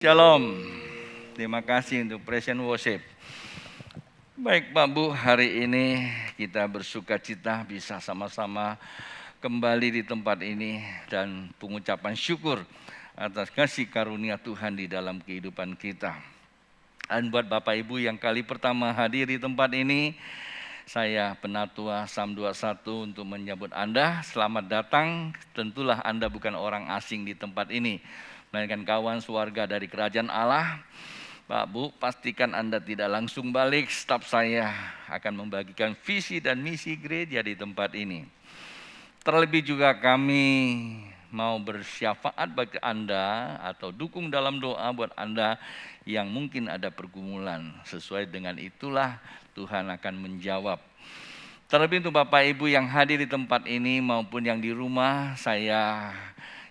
Shalom, terima kasih untuk present worship. Baik Pak Bu, hari ini kita bersuka cita bisa sama-sama kembali di tempat ini dan pengucapan syukur atas kasih karunia Tuhan di dalam kehidupan kita. Dan buat Bapak Ibu yang kali pertama hadir di tempat ini, saya Penatua Sam 21 untuk menyambut Anda. Selamat datang, tentulah Anda bukan orang asing di tempat ini, melainkan kawan sewarga dari kerajaan Allah. Pak Bu, pastikan Anda tidak langsung balik, staf saya akan membagikan visi dan misi gereja di tempat ini. Terlebih juga kami mau bersyafaat bagi Anda atau dukung dalam doa buat Anda yang mungkin ada pergumulan. Sesuai dengan itulah Tuhan akan menjawab. Terlebih untuk Bapak Ibu yang hadir di tempat ini maupun yang di rumah,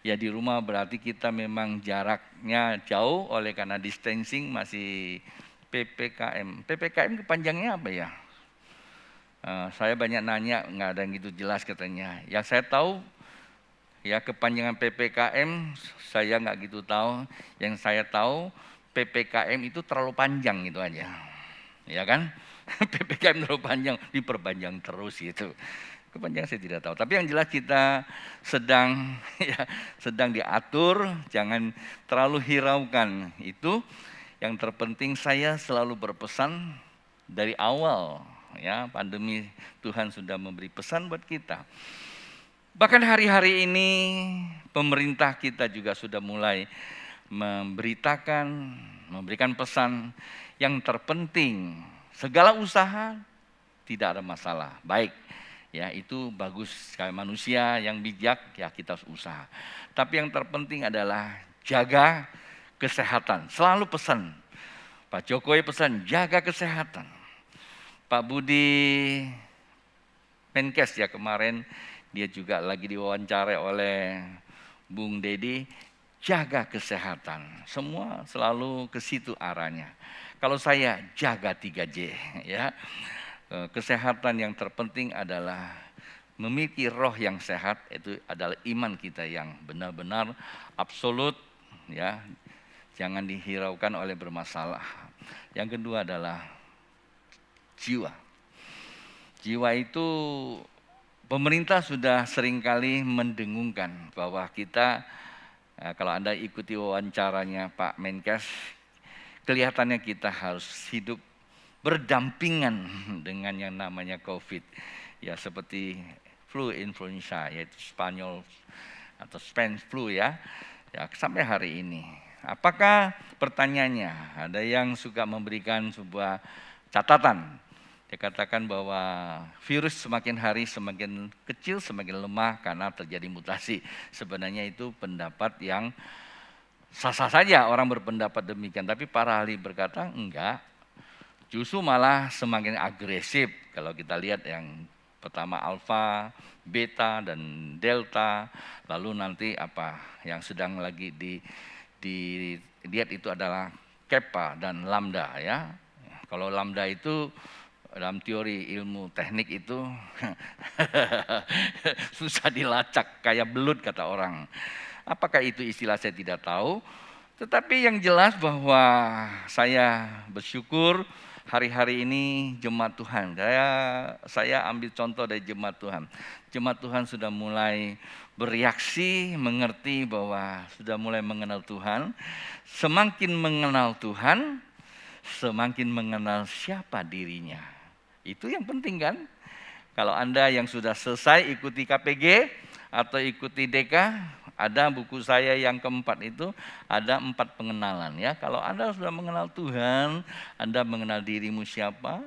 ya di rumah berarti kita memang jaraknya jauh oleh karena distancing masih PPKM. PPKM kepanjangnya apa ya? Saya banyak nanya, nggak ada yang gitu jelas katanya. Yang saya tahu, ya kepanjangan PPKM saya nggak gitu tahu. Yang saya tahu PPKM itu terlalu panjang gitu aja, ya kan? PPKM terlalu panjang, diperpanjang terus gitu. Kepanjangan saya tidak tahu, tapi yang jelas kita sedang diatur, jangan terlalu hiraukan itu. Yang terpenting saya selalu berpesan dari awal, ya pandemi Tuhan sudah memberi pesan buat kita. Bahkan hari-hari ini pemerintah kita juga sudah mulai memberikan pesan yang terpenting, segala usaha tidak ada masalah, baik. Ya itu bagus, sekali manusia yang bijak ya kita harus usaha. Tapi yang terpenting adalah jaga kesehatan. Selalu pesan, Pak Jokowi pesan jaga kesehatan. Pak Budi Menkes ya kemarin dia juga lagi diwawancara oleh Bung Dedi, jaga kesehatan. Semua selalu ke situ arahnya. Kalau saya jaga 3J ya. Kesehatan yang terpenting adalah memiliki roh yang sehat, itu adalah iman kita yang benar-benar absolut, ya, jangan dihiraukan oleh bermasalah. Yang kedua adalah jiwa. Jiwa itu pemerintah sudah seringkali mendengungkan bahwa kita, kalau Anda ikuti wawancaranya Pak Menkes, kelihatannya kita harus hidup berdampingan dengan yang namanya COVID. Ya seperti flu influenza, yaitu Spanyol atau Spanish flu ya. Ya sampai hari ini. Apakah pertanyaannya, ada yang suka memberikan sebuah catatan. Dia katakan bahwa virus semakin hari semakin kecil, semakin lemah karena terjadi mutasi. Sebenarnya itu pendapat yang sah-sah saja orang berpendapat demikian. Tapi para ahli berkata enggak. Justru malah semakin agresif kalau kita lihat yang pertama alfa, beta, dan delta. Lalu nanti apa yang sedang lagi dilihat itu adalah kappa dan lambda ya. Kalau lambda itu dalam teori ilmu teknik itu susah dilacak kayak belut kata orang. Apakah itu istilah saya tidak tahu. Tetapi yang jelas bahwa saya bersyukur hari-hari ini jemaat Tuhan. Saya ambil contoh dari jemaat Tuhan. Jemaat Tuhan sudah mulai bereaksi, mengerti bahwa sudah mulai mengenal Tuhan. Semakin mengenal Tuhan, semakin mengenal siapa dirinya. Itu yang penting kan? Kalau Anda yang sudah selesai ikuti KPG atau ikuti DK, ada buku saya yang keempat itu, ada 4 pengenalan ya. Kalau Anda sudah mengenal Tuhan, Anda mengenal dirimu siapa,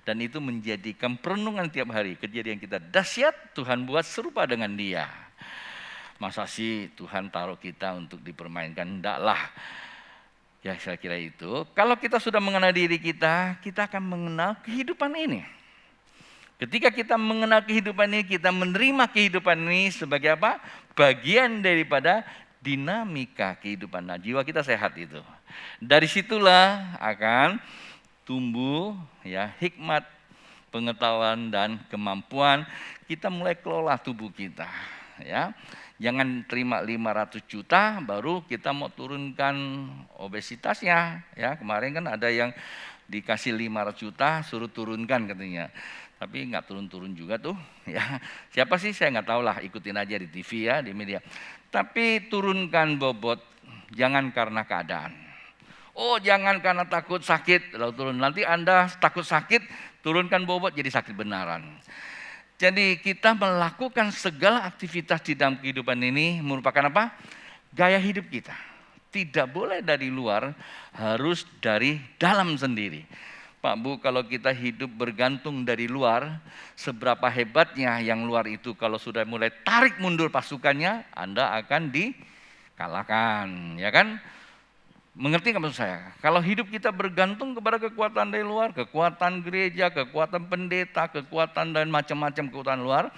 dan itu menjadikan perenungan tiap hari. Kejadian kita dahsyat, Tuhan buat serupa dengan Dia. Masa sih Tuhan taruh kita untuk dipermainkan? Ndaklah. Ya saya kira itu. Kalau kita sudah mengenal diri kita, kita akan mengenal kehidupan ini. Ketika kita mengenal kehidupan ini, kita menerima kehidupan ini sebagai apa? Bagian daripada dinamika kehidupan. Nah, jiwa kita sehat itu. Dari situlah akan tumbuh ya hikmat, pengetahuan dan kemampuan kita mulai kelola tubuh kita. Ya, Jangan terima 500 juta baru kita mau turunkan obesitasnya. Ya, kemarin kan ada yang dikasih 500 juta suruh turunkan katanya. Tapi nggak turun-turun juga tuh. Ya, siapa sih saya nggak tahu lah, ikutin aja di TV ya, di media. Tapi turunkan bobot, jangan karena keadaan. Oh, jangan karena takut sakit lalu turun. Nanti Anda takut sakit, turunkan bobot jadi sakit benaran. Jadi kita melakukan segala aktivitas di dalam kehidupan ini merupakan apa? Gaya hidup kita. Tidak boleh dari luar, harus dari dalam sendiri. Pak Bu, kalau kita hidup bergantung dari luar, seberapa hebatnya yang luar itu kalau sudah mulai tarik mundur pasukannya, Anda akan dikalahkan, ya kan? Mengerti nggak maksud saya? Kalau hidup kita bergantung kepada kekuatan dari luar, kekuatan gereja, kekuatan pendeta, kekuatan dan macam-macam kekuatan luar,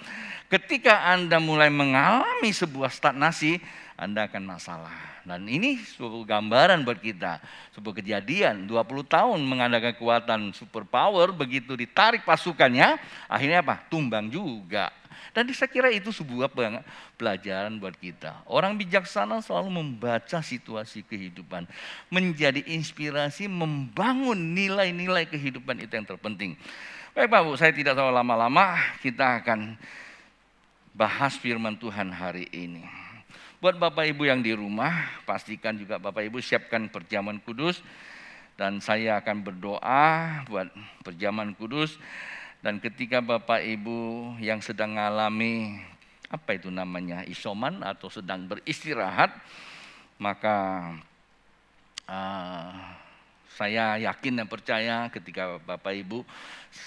ketika Anda mulai mengalami sebuah stagnasi, Anda akan masalah. Dan ini sebuah gambaran buat kita, sebuah kejadian 20 tahun mengandalkan kekuatan superpower, begitu ditarik pasukannya, akhirnya apa? Tumbang juga. Dan saya kira itu sebuah pelajaran buat kita. Orang bijaksana selalu membaca situasi kehidupan, menjadi inspirasi, membangun nilai-nilai kehidupan itu yang terpenting. Baik Pak Bu, saya tidak tahu lama-lama, kita akan bahas firman Tuhan hari ini. Buat Bapak Ibu yang di rumah, pastikan juga Bapak Ibu siapkan perjamuan kudus. Dan saya akan berdoa buat perjamuan kudus. Dan ketika Bapak Ibu yang sedang mengalami, apa itu namanya, isoman atau sedang beristirahat, maka saya yakin dan percaya ketika Bapak Ibu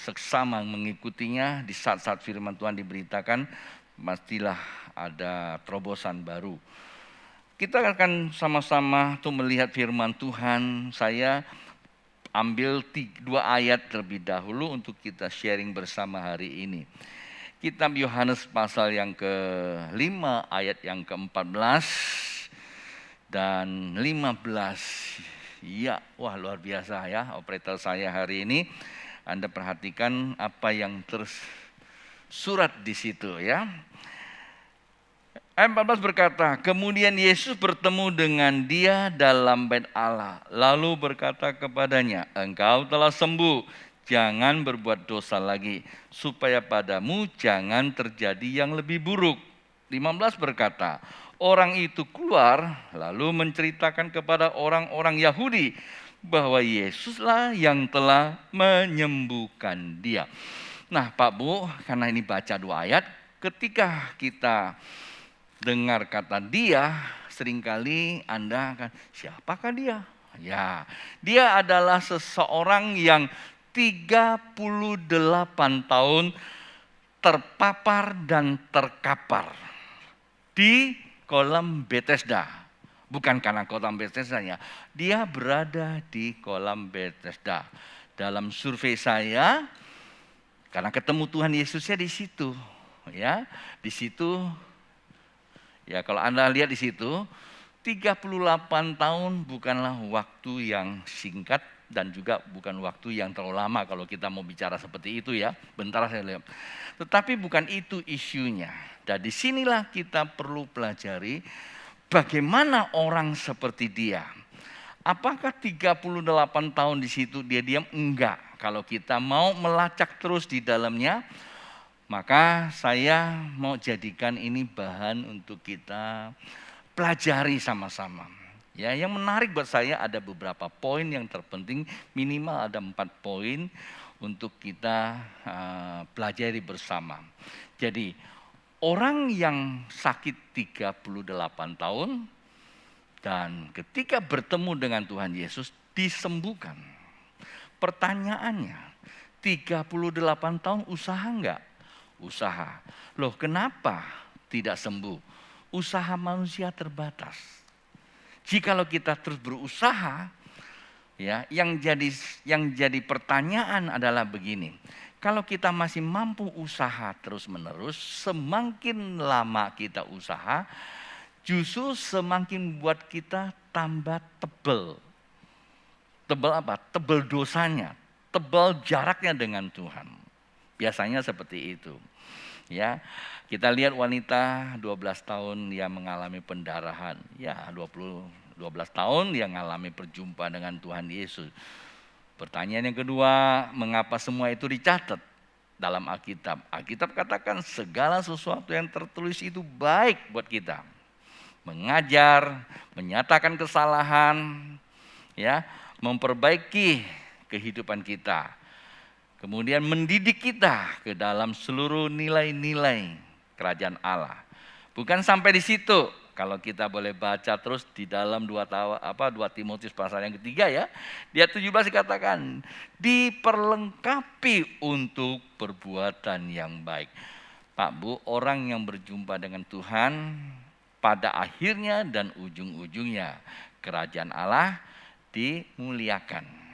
seksama mengikutinya di saat-saat firman Tuhan diberitakan, pastilah ada terobosan baru. Kita akan sama-sama tuh melihat firman Tuhan. Saya ambil 2 ayat terlebih dahulu untuk kita sharing bersama hari ini. Kitab Yohanes pasal yang ke-5 ayat yang ke-14 dan 15. Ya, wah luar biasa ya operator saya hari ini. Anda perhatikan apa yang tersurat di situ ya. Ayat 14 berkata, kemudian Yesus bertemu dengan dia dalam bait Allah. Lalu berkata kepadanya, engkau telah sembuh, jangan berbuat dosa lagi, supaya padamu jangan terjadi yang lebih buruk. 15 berkata, orang itu keluar lalu menceritakan kepada orang-orang Yahudi bahwa Yesuslah yang telah menyembuhkan dia. Nah Pak Bu, karena ini baca 2 ayat, ketika kita dengar kata dia, seringkali Anda akan, siapakah dia? Ya, dia adalah seseorang yang 38 tahun terpapar dan terkapar di kolam Bethesda. Bukan karena kolam Bethesda ya, dia berada di kolam Bethesda. Dalam survei saya, karena ketemu Tuhan Yesusnya di situ, ya, di situ. Ya kalau Anda lihat di situ, 38 tahun bukanlah waktu yang singkat dan juga bukan waktu yang terlalu lama kalau kita mau bicara seperti itu ya. Bentar saya lihat. Tetapi bukan itu isunya. Dan disinilah kita perlu pelajari bagaimana orang seperti dia. Apakah 38 tahun di situ dia diam? Enggak. Kalau kita mau melacak terus di dalamnya, maka saya mau jadikan ini bahan untuk kita pelajari sama-sama. Ya, yang menarik buat saya ada beberapa poin yang terpenting, minimal ada 4 poin untuk kita pelajari bersama. Jadi, orang yang sakit 38 tahun dan ketika bertemu dengan Tuhan Yesus disembuhkan. Pertanyaannya, 38 tahun usaha enggak? Usaha. Loh kenapa tidak sembuh? Usaha manusia terbatas. Jikalau kita terus berusaha, ya, yang jadi pertanyaan adalah begini. Kalau kita masih mampu usaha terus-menerus, semakin lama kita usaha, justru semakin buat kita tambah tebal. Tebal apa? Tebal dosanya, tebal jaraknya dengan Tuhan. Biasanya seperti itu. Ya, kita lihat wanita 12 tahun dia mengalami pendarahan. Ya, 12 tahun dia mengalami perjumpaan dengan Tuhan Yesus. Pertanyaan yang kedua, mengapa semua itu dicatat dalam Alkitab? Alkitab katakan segala sesuatu yang tertulis itu baik buat kita. Mengajar, menyatakan kesalahan, ya, memperbaiki kehidupan kita. Kemudian mendidik kita ke dalam seluruh nilai-nilai kerajaan Allah. Bukan sampai di situ. Kalau kita boleh baca terus di dalam 2 Timotius pasal yang ketiga ya. Di ayat 17 dikatakan, diperlengkapi untuk perbuatan yang baik. Pak Bu, orang yang berjumpa dengan Tuhan pada akhirnya dan ujung-ujungnya kerajaan Allah dimuliakan.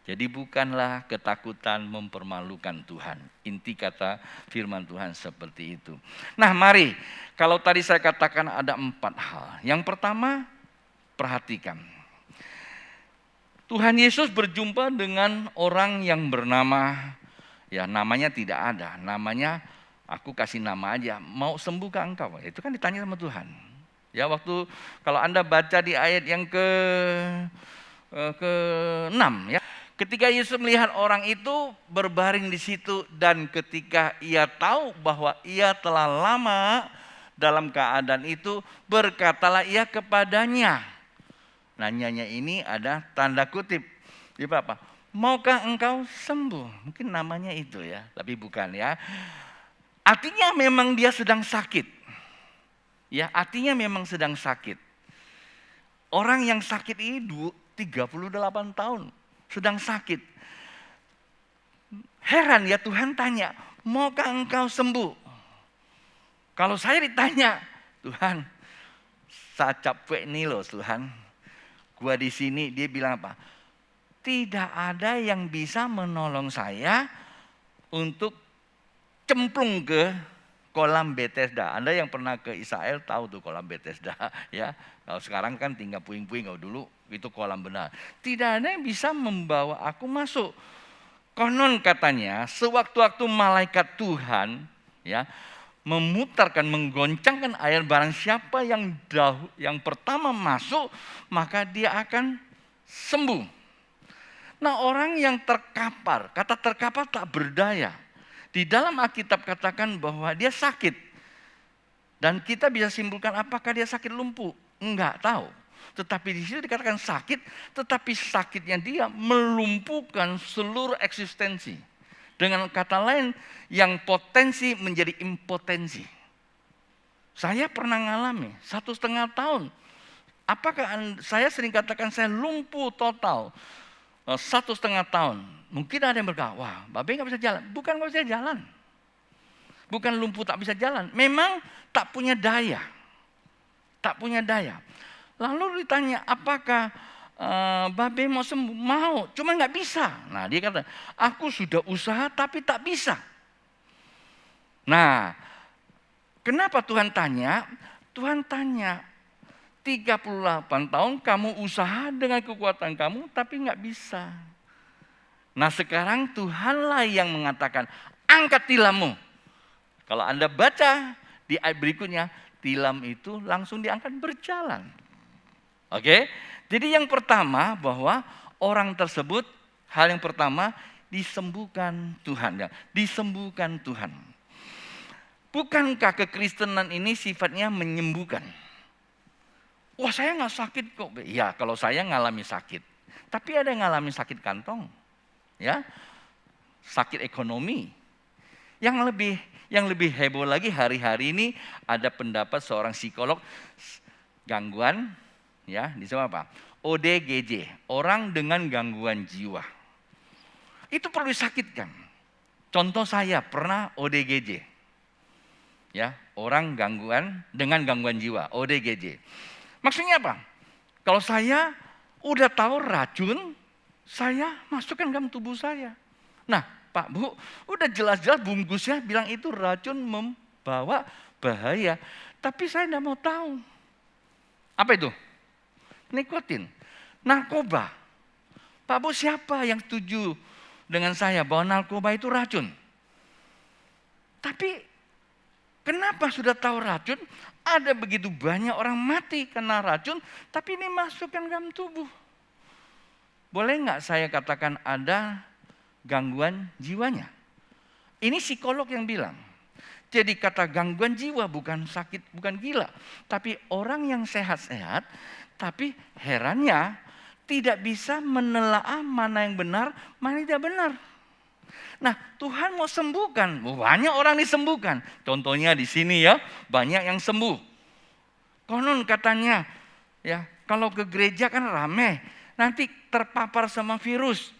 Jadi bukanlah ketakutan mempermalukan Tuhan. Inti kata firman Tuhan seperti itu. Nah mari, kalau tadi saya katakan ada 4 hal. Yang pertama, perhatikan. Tuhan Yesus berjumpa dengan orang yang bernama, ya namanya tidak ada. Namanya, aku kasih nama aja, mau sembuhkah engkau? Itu kan ditanya sama Tuhan. Ya waktu, kalau Anda baca di ayat yang ke-6 ya. Ketika Yesus melihat orang itu berbaring di situ dan ketika ia tahu bahwa ia telah lama dalam keadaan itu, berkatalah ia kepadanya. Nanyanya ini ada tanda kutip. Dia apa? Maukah engkau sembuh? Mungkin namanya itu ya, tapi bukan ya. Artinya memang dia sedang sakit. Ya, artinya memang sedang sakit. Orang yang sakit itu 38 tahun. Sedang sakit. Heran ya Tuhan tanya, maukah engkau sembuh? Kalau saya ditanya, Tuhan, saya capek nih loh Tuhan. Gua di sini, dia bilang apa? Tidak ada yang bisa menolong saya untuk cemplung ke kolam Bethesda. Anda yang pernah ke Israel tahu tuh kolam Bethesda ya. Kalau sekarang kan tinggal puing-puing, kalau dulu itu kolam benar. Tidak ada yang bisa membawa aku masuk. Konon katanya sewaktu-waktu malaikat Tuhan ya memutarkan, menggoncangkan air, barang siapa yang pertama masuk maka dia akan sembuh. Nah orang yang terkapar, kata terkapar tak berdaya. Di dalam Alkitab katakan bahwa dia sakit. Dan kita bisa simpulkan apakah dia sakit lumpuh? Enggak tahu. Tetapi di sini dikatakan sakit, tetapi sakitnya dia melumpuhkan seluruh eksistensi. Dengan kata lain, yang potensi menjadi impotensi. Saya pernah ngalami 1,5 tahun. Apakah saya sering katakan saya lumpuh total 1,5 tahun. Mungkin ada yang berkata, wah Babe gak bisa jalan. Bukan gak bisa jalan. Bukan lumpuh tak bisa jalan. Memang tak punya daya. Tak punya daya. Lalu ditanya, apakah Babe mau sembuh? Mau, cuma gak bisa. Nah dia kata, aku sudah usaha tapi tak bisa. Nah, kenapa Tuhan tanya? Tuhan tanya, 38 tahun kamu usaha dengan kekuatan kamu tapi gak bisa. Nah sekarang Tuhanlah yang mengatakan, angkat tilammu. Kalau Anda baca di ayat berikutnya, tilam itu langsung diangkat berjalan. Oke? Jadi yang pertama bahwa orang tersebut, hal yang pertama disembuhkan Tuhan. Ya, disembuhkan Tuhan. Bukankah kekristenan ini sifatnya menyembuhkan? Wah saya gak sakit kok. Ya kalau saya ngalami sakit. Tapi ada yang ngalami sakit kantong. Ya, sakit ekonomi. Yang lebih heboh lagi hari-hari ini ada pendapat seorang psikolog gangguan ya disebut apa? ODGJ, orang dengan gangguan jiwa. Itu perlu disakitkan. Contoh saya pernah ODGJ. Ya, orang dengan gangguan jiwa, ODGJ. Maksudnya apa? Kalau saya udah tahu racun, saya masukkan dalam tubuh saya. Nah, Pak Bu, udah jelas-jelas bungkusnya bilang itu racun membawa bahaya. Tapi saya tidak mau tahu. Apa itu? Nikotin, narkoba. Pak Bu, siapa yang setuju dengan saya bahwa narkoba itu racun? Tapi Kenapa sudah tahu racun? Ada begitu banyak orang mati kena racun, tapi ini masukkan dalam tubuh. Boleh nggak saya katakan ada gangguan jiwanya? Ini psikolog yang bilang. Jadi kata gangguan jiwa bukan sakit, bukan gila. Tapi orang yang sehat-sehat, tapi herannya tidak bisa menelaah mana yang benar, mana yang tidak benar. Nah, Tuhan mau sembuhkan. Banyak orang disembuhkan. Contohnya di sini ya, banyak yang sembuh. Konon katanya, ya kalau ke gereja kan rame, nanti terpapar sama virus.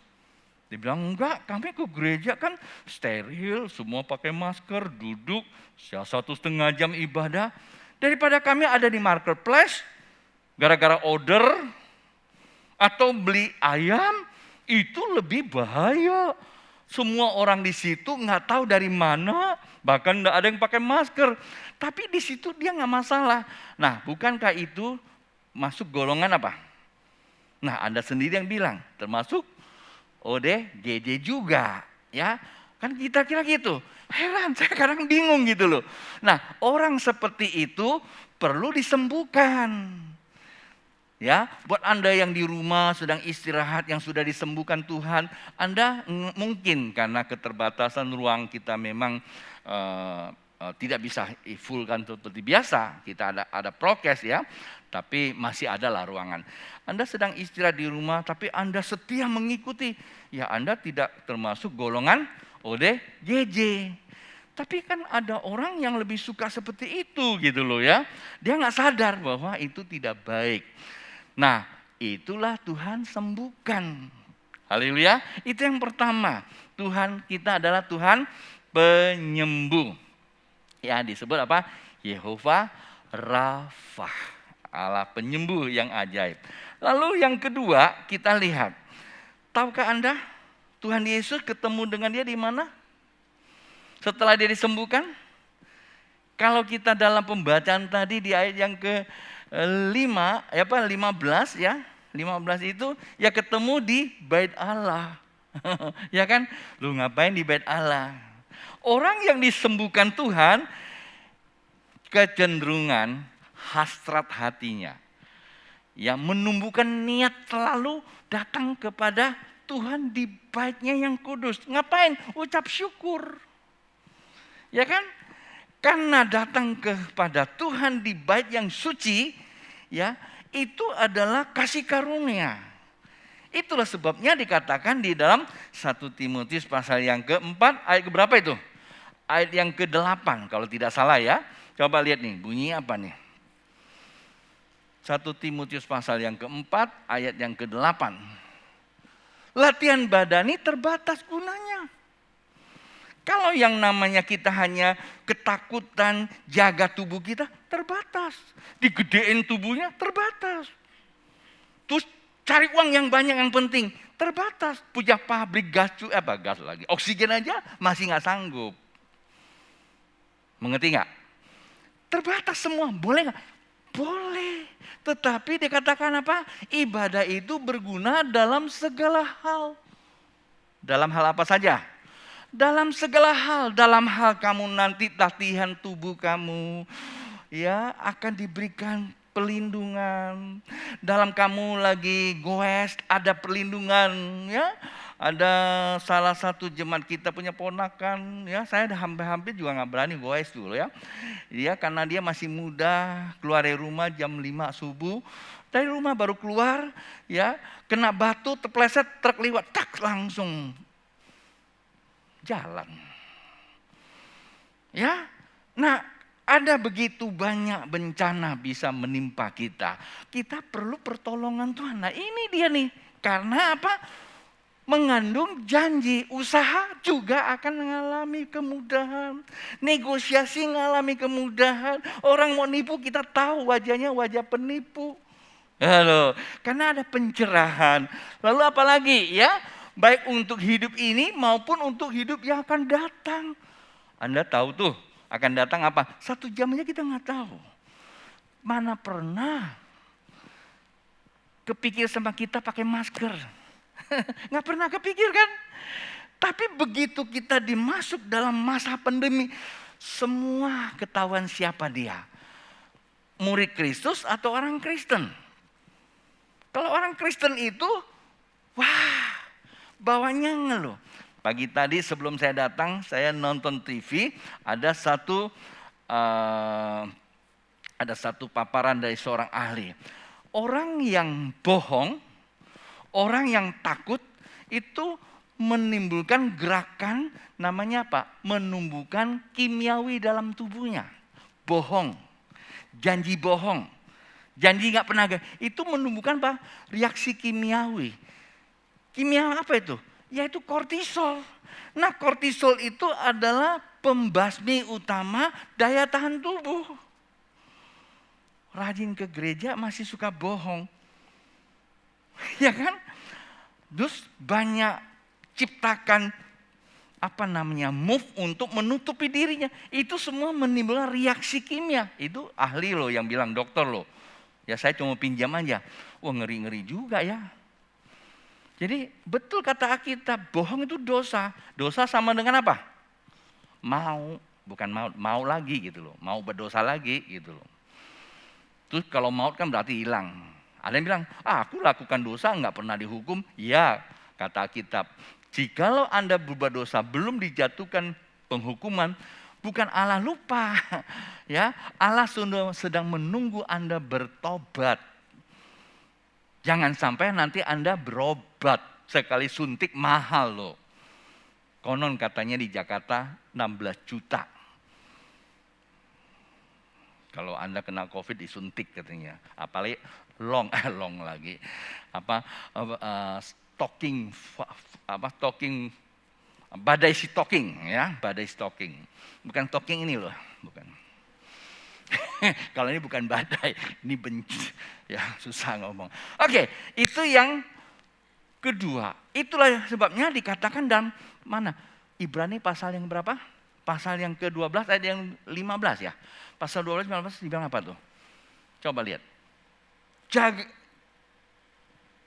Dibilang enggak, kami ke gereja kan steril, semua pakai masker, duduk 1,5 jam ibadah. Daripada kami ada di marketplace, gara-gara order atau beli ayam, itu lebih bahaya. Semua orang di situ nggak tahu dari mana, bahkan nggak ada yang pakai masker. Tapi di situ dia nggak masalah. Nah, bukankah itu masuk golongan apa? Nah, Anda sendiri yang bilang, termasuk ODGJ juga, ya kan kita kira gitu. Heran, saya kadang bingung gitu loh. Nah, orang seperti itu perlu disembuhkan. Ya, buat Anda yang di rumah sedang istirahat, yang sudah disembuhkan Tuhan, Anda mungkin karena keterbatasan ruang kita memang tidak bisa full kan seperti biasa. Kita ada prokes ya, tapi masih ada lah ruangan. Anda sedang istirahat di rumah, tapi Anda setia mengikuti. Ya, Anda tidak termasuk golongan ODGJ. Tapi kan ada orang yang lebih suka seperti itu gitu loh ya. Dia nggak sadar bahwa itu tidak baik. Nah, itulah Tuhan sembuhkan. Haleluya. Itu yang pertama. Tuhan kita adalah Tuhan penyembuh. Ya, disebut apa? Yehova Rafa. Allah penyembuh yang ajaib. Lalu yang kedua, kita lihat. Tahukah Anda Tuhan Yesus ketemu dengan dia di mana? Setelah dia disembuhkan? Kalau kita dalam pembacaan tadi di ayat yang ke-15 ya, 15 itu ya ketemu di Bait Allah. Ya kan? Lu ngapain di Bait Allah? Orang yang disembuhkan Tuhan kecenderungan hasrat hatinya yang menumbuhkan niat selalu datang kepada Tuhan di Bait-Nya yang kudus. Ngapain? Ucap syukur. Ya kan? Karena datang kepada Tuhan di Bait yang suci, ya, itu adalah kasih karunia. Itulah sebabnya dikatakan di dalam 1 Timotius pasal yang ke-4 ayat keberapa itu? Ayat yang ke-8 kalau tidak salah ya. Coba lihat nih, bunyi apa nih? 1 Timotius pasal yang ke-4 ayat yang ke-8. Latihan badani terbatas gunanya. Kalau yang namanya kita hanya ketakutan, jaga tubuh kita, terbatas. Digedein tubuhnya, terbatas. Terus cari uang yang banyak yang penting, terbatas. Punya pabrik gas lagi. Oksigen aja masih nggak sanggup. Mengerti nggak? Terbatas semua, boleh nggak? Boleh. Tetapi dikatakan apa? Ibadah itu berguna dalam segala hal. Dalam hal apa saja? Dalam segala hal, dalam hal kamu nanti latihan tubuh kamu, ya akan diberikan perlindungan. Dalam kamu lagi goes ada perlindungan, ya. Ada salah satu jemaat kita punya ponakan, ya saya hampir juga nggak berani goes dulu ya. Dia karena dia masih muda, keluar dari rumah jam 5 subuh, dari rumah baru keluar, ya kena batu terpleset truk lewat, tak langsung jalan. Ya, nah ada begitu banyak bencana bisa menimpa kita. Kita perlu pertolongan Tuhan. Nah ini dia nih, karena apa? Mengandung janji, usaha juga akan mengalami kemudahan. Negosiasi mengalami kemudahan. Orang mau nipu kita tahu wajahnya wajah penipu. Halo, karena ada pencerahan. Lalu apalagi ya? Baik untuk hidup ini maupun untuk hidup yang akan datang. Anda tahu tuh akan datang apa? 1 jam aja kita nggak tahu. Mana pernah kepikir sama kita pakai masker? Nggak pernah kepikir kan? Tapi begitu kita dimasuk dalam masa pandemi, semua ketahuan siapa dia. Murid Kristus atau orang Kristen. Kalau orang Kristen itu, wah, bawanya ngeluh. Pagi tadi sebelum saya datang, saya nonton TV, ada satu paparan dari seorang ahli. Orang yang bohong, orang yang takut itu menimbulkan gerakan namanya apa? Menumbuhkan kimiawi dalam tubuhnya. Bohong, janji bohong. Janji nggak pernah, itu menumbuhkan apa? Reaksi kimiawi. Kimia apa itu? Yaitu kortisol. Nah, kortisol itu adalah pembasmi utama daya tahan tubuh. Rajin ke gereja masih suka bohong. Ya kan? Terus banyak ciptakan move untuk menutupi dirinya. Itu semua menimbulkan reaksi kimia. Itu ahli loh yang bilang, dokter loh. Ya saya cuma pinjam aja. Wah ngeri-ngeri juga ya. Jadi betul kata Alkitab, bohong itu dosa. Dosa sama dengan apa? Mau, bukan mau lagi gitu loh. Mau berdosa lagi gitu loh. Terus kalau maut kan berarti hilang. Ada yang bilang, aku lakukan dosa nggak pernah dihukum. Ya, kata Alkitab, jikalau Anda berbuat dosa belum dijatuhkan penghukuman, bukan Allah lupa, ya Allah sedang menunggu Anda bertobat. Jangan sampai nanti Anda berobat, sekali suntik mahal loh. Konon katanya di Jakarta 16 juta. Kalau Anda kena COVID disuntik katanya, apalagi long lagi, badai stocking ya, badai stocking. Bukan stocking ini loh, bukan. Kalau ini bukan badai, ini benci. Ya, susah ngomong. Oke, itu yang kedua. Itulah sebabnya dikatakan dalam mana? Ibrani pasal yang berapa? Pasal yang ke-12 ayat yang 15 ya. Pasal 12 15 dibilang apa tuh? Coba lihat.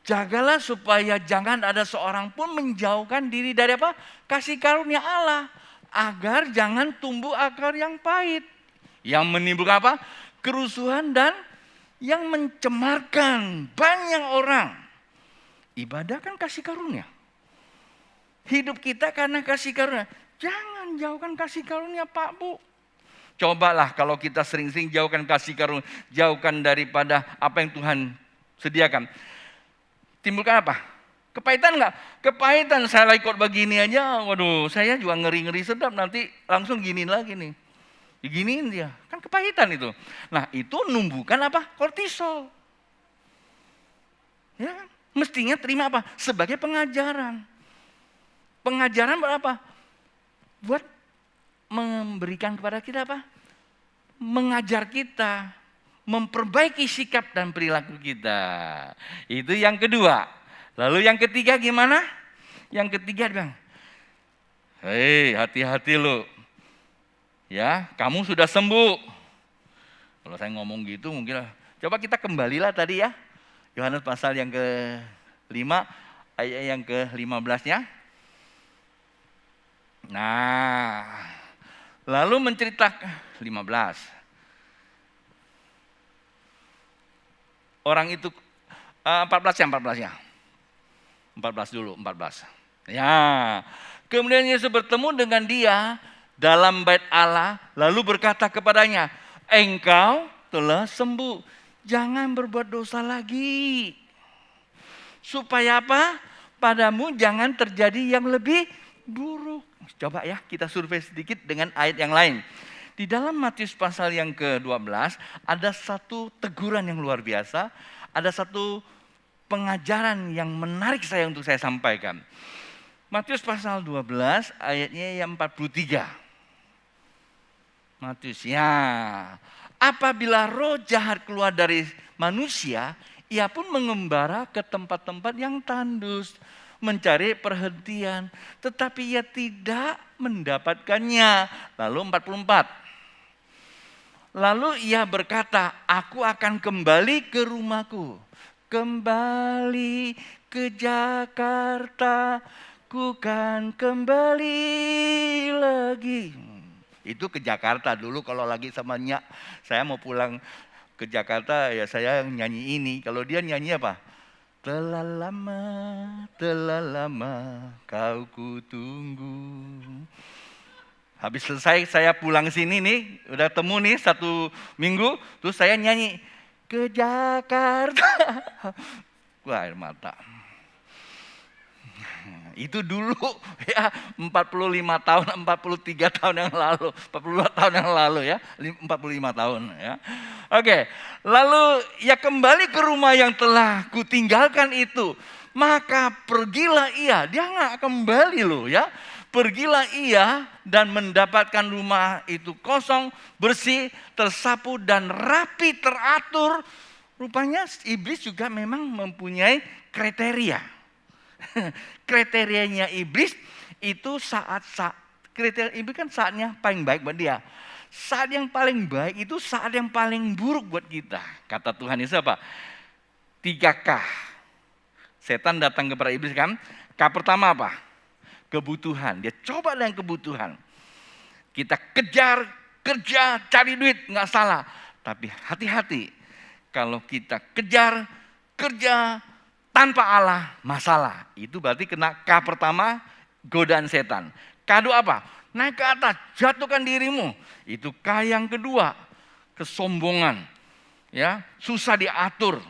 Jagalah supaya jangan ada seorang pun menjauhkan diri dari apa? Kasih karunia Allah. Agar jangan tumbuh akar yang pahit. Yang menimbulkan apa? Kerusuhan dan yang mencemarkan banyak orang. Ibadah kan kasih karunia. Hidup kita karena kasih karunia. Jangan jauhkan kasih karunia Pak Bu. Cobalah kalau kita sering-sering jauhkan kasih karunia. Jauhkan daripada apa yang Tuhan sediakan. Timbulkan apa? Kepahitan enggak? Kepahitan, saya ikut begini aja, waduh saya juga ngeri-ngeri sedap, nanti langsung giniin lagi nih. Diginiin dia, kan kepahitan itu. Nah itu numbuhkan apa? Kortisol. Ya kan? Mestinya terima apa? Sebagai pengajaran. Pengajaran berapa? Buat memberikan kepada kita apa? Mengajar kita. Memperbaiki sikap dan perilaku kita. Itu yang kedua. Lalu yang ketiga gimana? Yang ketiga dia bilang, hei hati-hati lo. Ya, kamu sudah sembuh. Kalau saya ngomong gitu mungkin, coba kita kembalilah tadi ya. Yohanes pasal yang ke-5, ayat yang ke-15-nya. Nah, lalu menceritakan 15. Orang itu 14 ya. 14 dulu, 14. Ya. Kemudian Yesus bertemu dengan dia dalam bait Allah lalu berkata kepadanya, "Engkau telah sembuh. Jangan berbuat dosa lagi." Supaya apa? Padamu jangan terjadi yang lebih buruk. Coba ya kita survei sedikit dengan ayat yang lain. Di dalam Matius pasal yang ke-12 ada satu teguran yang luar biasa, ada satu pengajaran yang menarik untuk saya sampaikan. Matius pasal 12 ayatnya yang 43. Matius ya, apabila roh jahat keluar dari manusia, ia pun mengembara ke tempat-tempat yang tandus, mencari perhentian, tetapi ia tidak mendapatkannya. Lalu 44. Lalu ia berkata, aku akan kembali ke rumahku. Kembali ke Jakarta, ku kan kembali lagi. Itu ke Jakarta dulu kalau lagi sama Nyak. Saya mau pulang ke Jakarta ya saya nyanyi ini. Kalau dia nyanyi apa? Telah lama kau kutunggu. Habis selesai saya pulang sini nih, udah temu nih 1 minggu, terus saya nyanyi ke Jakarta. Wah, air mata. Itu dulu ya 45 tahun, 43 tahun yang lalu, 45 tahun yang lalu ya, 45 tahun ya. Oke, lalu ya kembali ke rumah yang telah kutinggalkan itu. Maka pergilah ia, dia nggak kembali loh ya. Pergilah ia dan mendapatkan rumah itu kosong, bersih, tersapu dan rapi teratur. Rupanya iblis juga memang mempunyai kriteria. Kriterianya iblis itu kriteria iblis kan saatnya paling baik buat dia. Saat yang paling baik itu saat yang paling buruk buat kita. Kata Tuhan Yesus apa? 3K. Setan datang kepada iblis kan. K pertama apa? Kebutuhan. Dia coba dengan kebutuhan. Kita kejar, kerja, cari duit, nggak salah. Tapi hati-hati. Kalau kita kejar, kerja, tanpa Allah, masalah. Itu berarti kena K pertama, godaan setan. K kedua apa? Naik ke atas, jatuhkan dirimu. Itu K yang kedua, kesombongan. Ya, susah diatur.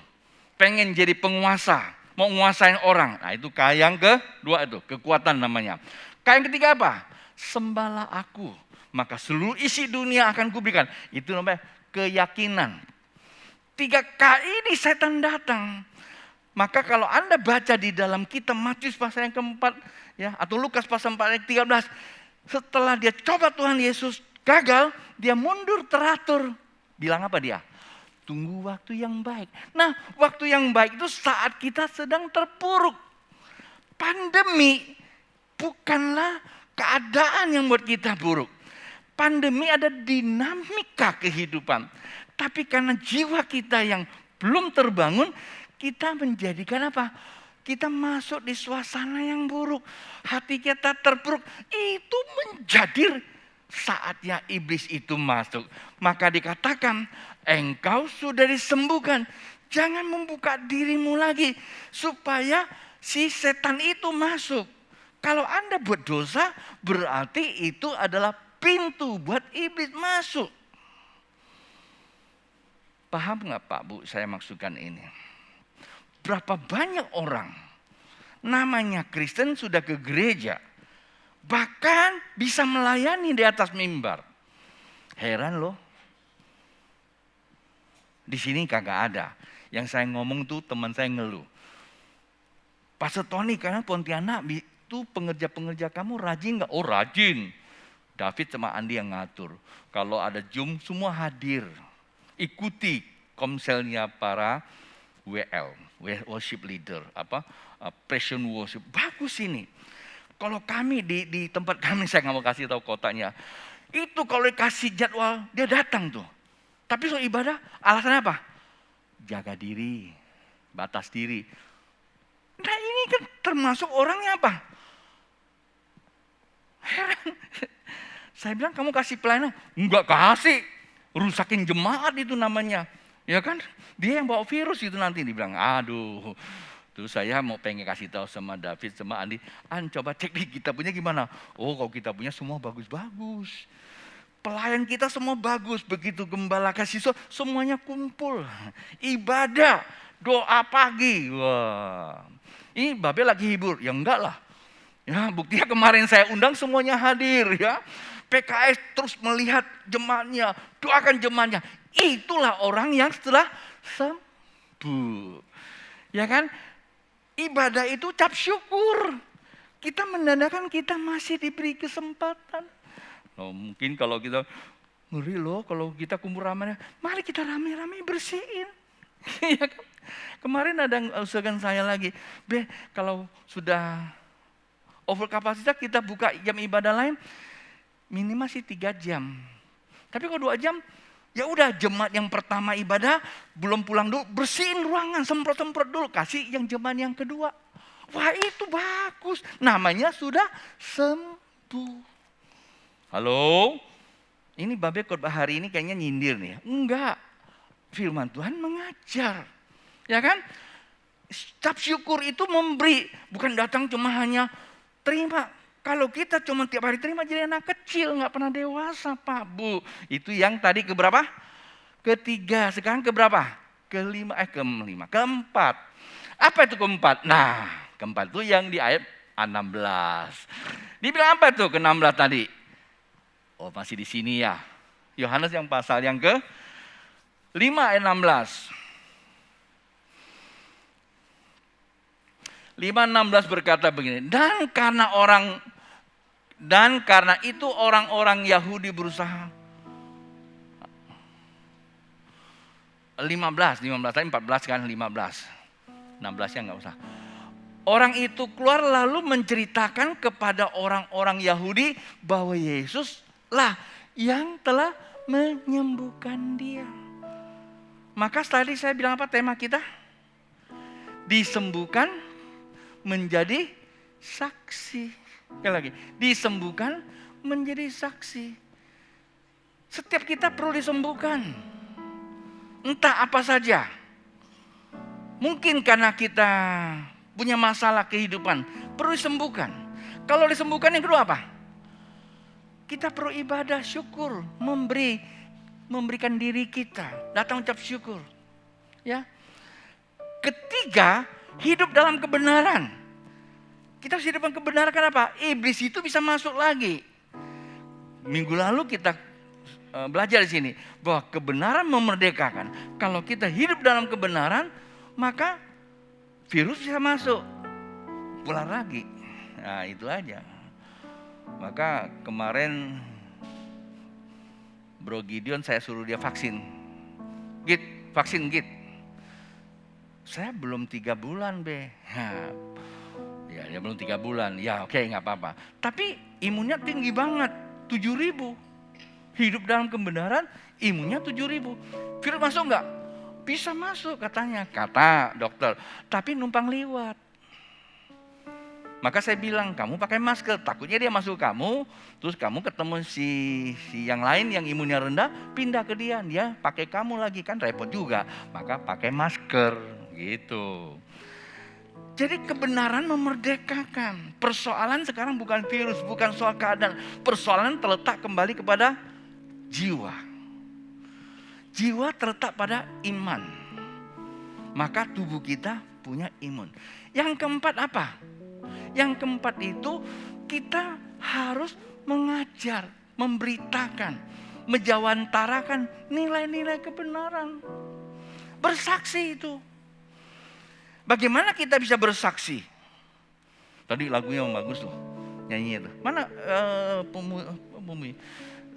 Pengen jadi penguasa, mau nguasain orang. Nah, itu K yang kedua itu, kekuatan namanya. K yang ketiga apa? Sembahlah aku, maka seluruh isi dunia akan kuberikan. Itu namanya keyakinan. 3K ini setan datang. Maka kalau Anda baca di dalam kitab Matius pasal yang keempat, ya, atau Lukas pasal 4 ayat 13, setelah dia coba Tuhan Yesus gagal, dia mundur teratur. Bilang apa dia? Tunggu waktu yang baik. Nah, waktu yang baik itu saat kita sedang terpuruk. Pandemi bukanlah keadaan yang buat kita buruk. Pandemi ada dinamika kehidupan. Tapi karena jiwa kita yang belum terbangun, kita menjadikan apa? Kita masuk di suasana yang buruk. Hati kita terpuruk. Itu menjadi saatnya iblis itu masuk. Maka dikatakan, engkau sudah disembuhkan. Jangan membuka dirimu lagi. Supaya si setan itu masuk. Kalau Anda buat dosa, berarti itu adalah pintu buat iblis masuk. Paham nggak Pak Bu saya maksudkan ini? Berapa banyak orang namanya Kristen sudah ke gereja. Bahkan bisa melayani di atas mimbar. Heran loh. Di sini kagak ada. Yang saya ngomong tuh teman saya ngeluh. Pastor Tony karena Pontianak itu pengerja-pengerja kamu rajin nggak? Oh rajin. David sama Andi yang ngatur. Kalau ada Zoom semua hadir. Ikuti komselnya para WL, worship leader, passion worship. Bagus ini. Kalau kami di tempat kami, saya nggak mau kasih tahu kotanya. Itu kalau dikasih jadwal, dia datang tuh. Tapi soal ibadah, alasannya apa? Jaga diri, batas diri. Nah ini kan termasuk orangnya apa? Heran. Saya bilang kamu kasih pelayanan, enggak kasih. Rusakin jemaat itu namanya. Ya kan? Dia yang bawa virus itu nanti. Dibilang, aduh. Terus saya mau pengen kasih tahu sama David, sama Andi. Coba cek di kitabnya gimana. Oh kalau kitabnya semua bagus-bagus. Pelayan kita semua bagus. Begitu gembala kasih semuanya kumpul. Ibadah, doa pagi. Wah. Ini Babe lagi hibur. Ya enggak lah. Ya buktinya kemarin saya undang semuanya hadir ya. PKS terus melihat jemaatnya, doakan jemaatnya. Itulah orang yang setelah sembuh. Ya kan? Ibadah itu ucap syukur. Kita menandakan kita masih diberi kesempatan. Oh, mungkin kalau kita ngeri loh kalau kita kumpul ramai, mari kita rame-rame bersihin. Ya kan? Kemarin ada yang usahakan saya lagi, kalau sudah over kapasitas kita buka jam ibadah lain. Minimal sih 3 jam. Tapi kalau 2 jam, ya udah jemaat yang pertama ibadah, belum pulang dulu, bersihin ruangan, semprot-semprot dulu. Kasih yang jemaat yang kedua. Wah itu bagus. Namanya sudah sembuh. Halo? Ini Babe khotbah hari ini kayaknya nyindir nih. Enggak. Firman Tuhan mengajar. Ya kan? Ucap syukur itu memberi. Bukan datang cuma hanya terima. Kalau kita cuma tiap hari terima jadi anak kecil. Nggak pernah dewasa Pak Bu. Itu yang tadi keberapa? Ketiga. Sekarang keberapa? Kelima. Keempat. Apa itu keempat? Nah keempat itu yang di ayat 16. Dibilang apa tuh ke-16 tadi? Oh masih di sini ya. Yohanes yang pasal yang ke 5 ayat 16. 5:16 berkata begini. Dan karena itu orang-orang Yahudi berusaha. 15 tadi 14 kan 15. 16 ya enggak usah. Orang itu keluar lalu menceritakan kepada orang-orang Yahudi bahwa Yesus lah yang telah menyembuhkan dia. Maka tadi saya bilang apa tema kita? Disembuhkan menjadi saksi. Sekali lagi, disembuhkan menjadi saksi. Setiap kita perlu disembuhkan. Entah apa saja. Mungkin karena kita punya masalah kehidupan, perlu disembuhkan. Kalau disembuhkan yang kedua apa? Kita perlu ibadah syukur, memberikan diri kita, datang ucap syukur. Ya. Ketiga, hidup dalam kebenaran. Kita harus hidup dalam kebenaran kenapa? Iblis itu bisa masuk lagi. Minggu lalu kita belajar di sini bahwa kebenaran memerdekakan. Kalau kita hidup dalam kebenaran, maka virus bisa masuk, pulang lagi. Nah itu aja. Maka kemarin Bro Gideon saya suruh dia vaksin. Vaksin. Saya belum 3 bulan be. Ya dia belum 3 bulan. Ya oke gak apa-apa. Tapi imunnya tinggi banget. 7.000. Hidup dalam kebenaran imunnya 7.000. Virus masuk gak? Bisa masuk katanya. Kata dokter. Tapi numpang liwat. Maka saya bilang kamu pakai masker. Takutnya dia masuk kamu. Terus kamu ketemu si yang lain yang imunnya rendah. Pindah ke dia. Dia pakai kamu lagi kan repot juga. Maka pakai masker. Gitu. Jadi kebenaran memerdekakan. Persoalan sekarang bukan virus. Bukan soal keadaan. Persoalan terletak kembali kepada jiwa. Jiwa terletak pada iman. Maka tubuh kita punya imun. Yang keempat apa? Yang keempat itu kita harus mengajar, memberitakan, menjawantarakan nilai-nilai kebenaran. Bersaksi itu. Bagaimana kita bisa bersaksi? Tadi lagunya yang bagus loh, nyanyi itu. Mana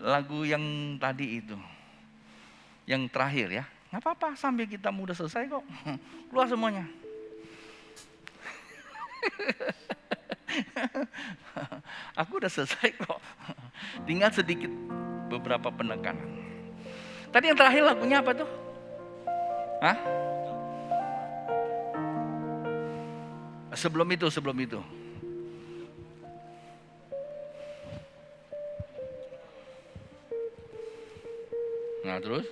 lagu yang tadi itu? Yang terakhir ya. Nggak apa-apa sambil kita udah selesai kok. Keluar semuanya. Aku udah selesai kok. Tinggal sedikit beberapa penekanan. Tadi yang terakhir lagunya apa tuh? Hah? Sebelum itu. Nah terus?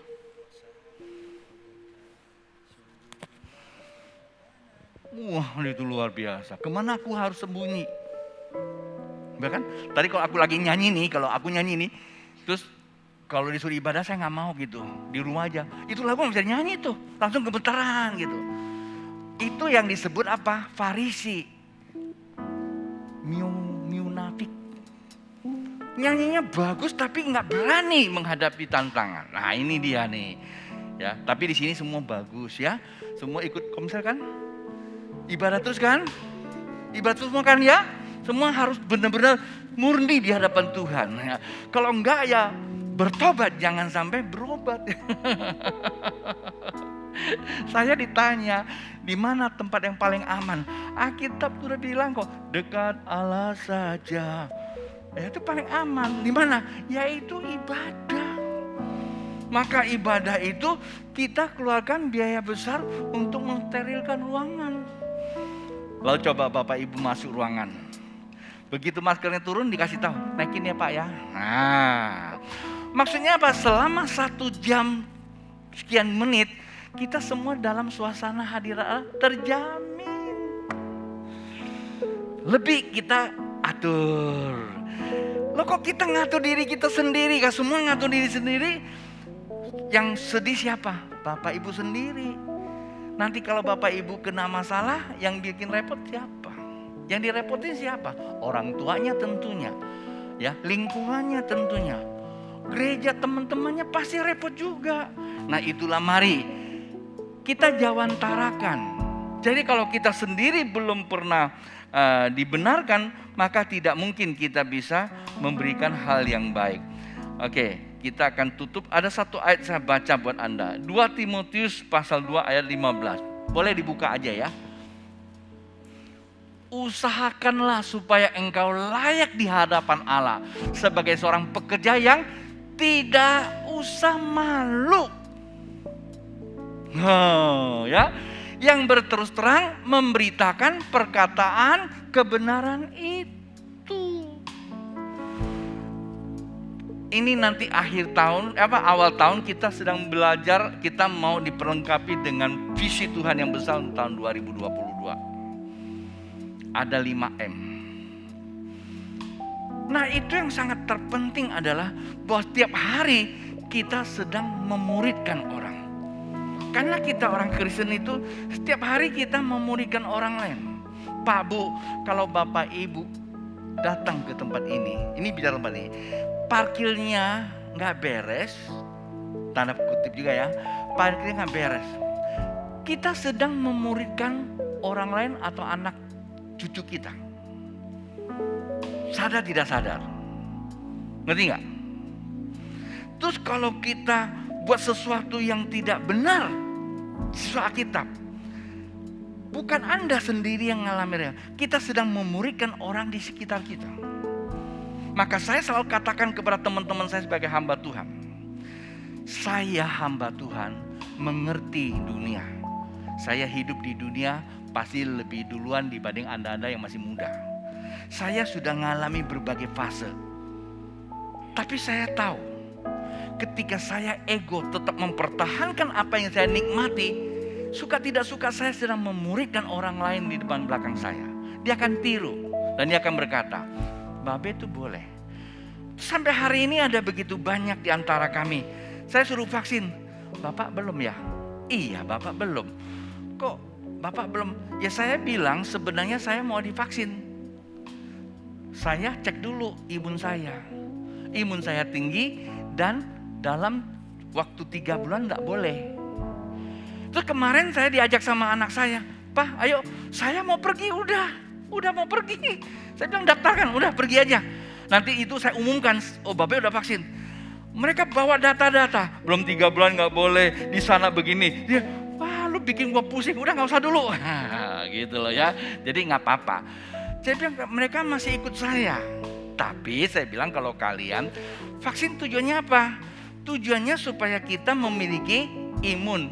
Wah itu luar biasa. Kemana aku harus sembunyi? Bahkan tadi kalau aku lagi nyanyi nih, terus kalau disuruh ibadah saya nggak mau gitu, di rumah aja. Itu lagu nggak bisa nyanyi tuh, langsung gemeteran gitu. Itu yang disebut apa? Farisi, munafik. Nyanyinya bagus tapi nggak berani menghadapi tantangan. Nah ini dia nih, ya. Tapi di sini semua bagus ya, semua ikut komsel kan? Ibadah terus kan? Ibadah terus kan ya? Semua harus benar-benar murni di hadapan Tuhan. Ya. Kalau enggak ya bertobat, jangan sampai berobat. Saya ditanya, di mana tempat yang paling aman? Alkitab sudah bilang kok, dekat Allah saja. Ya, itu paling aman. Di mana? Yaitu ibadah. Maka ibadah itu kita keluarkan biaya besar untuk mensterilkan ruangan. Lalu coba Bapak Ibu masuk ruangan. Begitu maskernya turun dikasih tahu, naikin ya Pak ya. Nah, Maksudnya apa? Selama 1 jam sekian menit, kita semua dalam suasana hadirat Allah terjamin. Lebih kita atur. Loh kok kita ngatur diri kita sendiri? Kan semua ngatur diri sendiri. Yang sedih siapa? Bapak Ibu sendiri. Nanti kalau Bapak Ibu kena masalah, yang bikin repot siapa? Yang direpotin siapa? Orang tuanya tentunya. Ya, lingkungannya tentunya. Gereja teman-temannya pasti repot juga. Nah itulah mari kita jawantarakan. Jadi kalau kita sendiri belum pernah dibenarkan, maka tidak mungkin kita bisa memberikan hal yang baik. Oke, kita akan tutup. Ada satu ayat saya baca buat Anda. 2 Timotius pasal 2 ayat 15. Boleh dibuka aja ya. Usahakanlah supaya engkau layak di hadapan Allah sebagai seorang pekerja yang tidak usah malu. Ya, yang berterus terang memberitakan perkataan kebenaran itu. Ini nanti akhir tahun, awal tahun kita sedang belajar, kita mau diperlengkapi dengan visi Tuhan yang besar tahun 2022. Ada 5M. Nah itu yang sangat terpenting adalah bahwa setiap hari kita sedang memuridkan orang. Karena kita orang Kristen itu setiap hari kita memuridkan orang lain. Pak Bu, kalau Bapak Ibu datang ke tempat ini bicara tempat ini, parkirnya nggak beres, tanda kutip juga ya, parkirnya nggak beres. Kita sedang memuridkan orang lain atau anak cucu kita. Sadar tidak sadar. Ngerti nggak? Terus kalau kita buat sesuatu yang tidak benar, sesuai Alkitab, bukan Anda sendiri yang ngalamin, kita sedang memuridkan orang di sekitar kita. Maka saya selalu katakan kepada teman-teman saya sebagai hamba Tuhan, saya hamba Tuhan mengerti dunia. Saya hidup di dunia pasti lebih duluan dibanding Anda-Anda yang masih muda. Saya sudah mengalami berbagai fase. Tapi saya tahu, ketika saya ego tetap mempertahankan apa yang saya nikmati, suka tidak suka saya sedang memuridkan orang lain di depan belakang saya. Dia akan tiru dan dia akan berkata, Babe itu boleh. Sampai hari ini ada begitu banyak di antara kami. Saya suruh vaksin, Bapak belum ya? Iya, Bapak belum. Kok Bapak belum? Ya saya bilang sebenarnya saya mau divaksin. Saya cek dulu imun saya. Imun saya tinggi dan dalam waktu 3 bulan gak boleh. Terus kemarin saya diajak sama anak saya, Pak ayo saya mau pergi, udah mau pergi. Saya bilang daftarkan, udah pergi aja. Nanti itu saya umumkan, oh Babe udah vaksin. Mereka bawa data-data, belum 3 bulan gak boleh, di sana begini. Dia, wah lu bikin gua pusing, udah gak usah dulu. Gitu loh ya, jadi gak apa-apa. Saya bilang mereka masih ikut saya. Tapi saya bilang kalau kalian, vaksin tujuannya apa? Tujuannya supaya kita memiliki imun,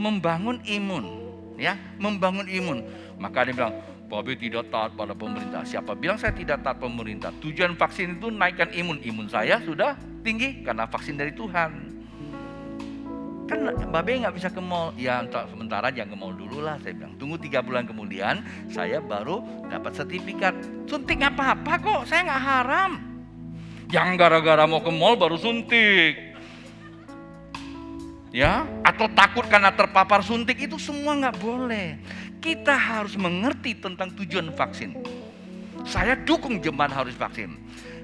membangun imun, ya, membangun imun. Maka dia bilang, Babe tidak taat pada pemerintah. Siapa bilang saya tidak taat pemerintah? Tujuan vaksin itu naikkan imun. Imun saya sudah tinggi karena vaksin dari Tuhan. Kan Babe nggak bisa ke mall. Ya sementara jangan ke mall dulu lah. Saya bilang tunggu 3 bulan kemudian saya baru dapat sertifikat. Suntik nggak apa-apa kok, saya nggak haram. Jangan gara-gara mau ke mall baru suntik. Ya, atau takut karena terpapar suntik, itu semua nggak boleh. Kita harus mengerti tentang tujuan vaksin. Saya dukung jemaat harus vaksin.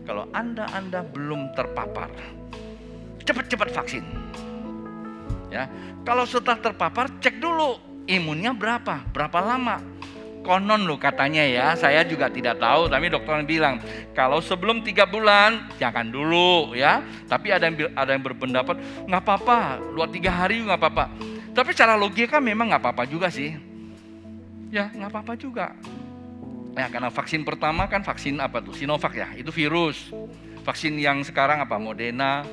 Kalau Anda belum terpapar, cepat-cepat vaksin. Ya, kalau setelah terpapar cek dulu imunnya berapa lama. Konon loh katanya ya, saya juga tidak tahu, tapi dokter bilang kalau sebelum 3 bulan jangan dulu ya. Tapi ada yang berpendapat nggak apa-apa, 2-3 hari nggak apa-apa. Tapi secara logika memang nggak apa-apa juga sih. Ya nggak apa-apa juga. Ya karena vaksin pertama kan vaksin apa tuh? Sinovac ya, itu virus. Vaksin yang sekarang apa? Moderna,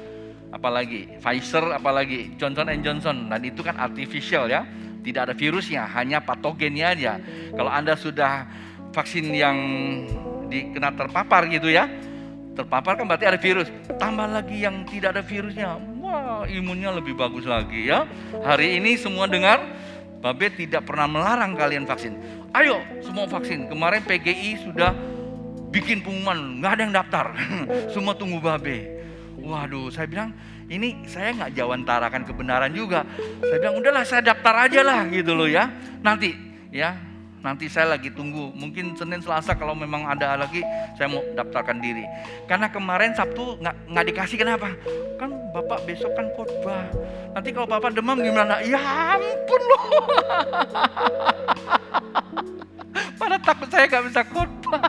apalagi Pfizer, apalagi Johnson & Johnson. Dan itu kan artificial ya. Tidak ada virusnya, hanya patogennya aja. Kalau Anda sudah vaksin yang kena terpapar gitu ya, terpapar kan berarti ada virus. Tambah lagi yang tidak ada virusnya. Wah, imunnya lebih bagus lagi ya. Hari ini semua dengar, Babe tidak pernah melarang kalian vaksin. Ayo semua vaksin. Kemarin PGI sudah bikin pengumuman, nggak ada yang daftar. Semua tunggu Babe. Waduh, saya bilang ini saya nggak jawantarakan kebenaran juga. Saya bilang udahlah saya daftar aja lah gitu loh ya. Nanti saya lagi tunggu, mungkin Senin Selasa kalau memang ada lagi saya mau daftarkan diri. Karena kemarin Sabtu nggak dikasih, kenapa? Kan Bapak besok kan khotbah. Nanti kalau Bapak demam gimana? Ya ampun loh. Pada takut saya nggak bisa khotbah.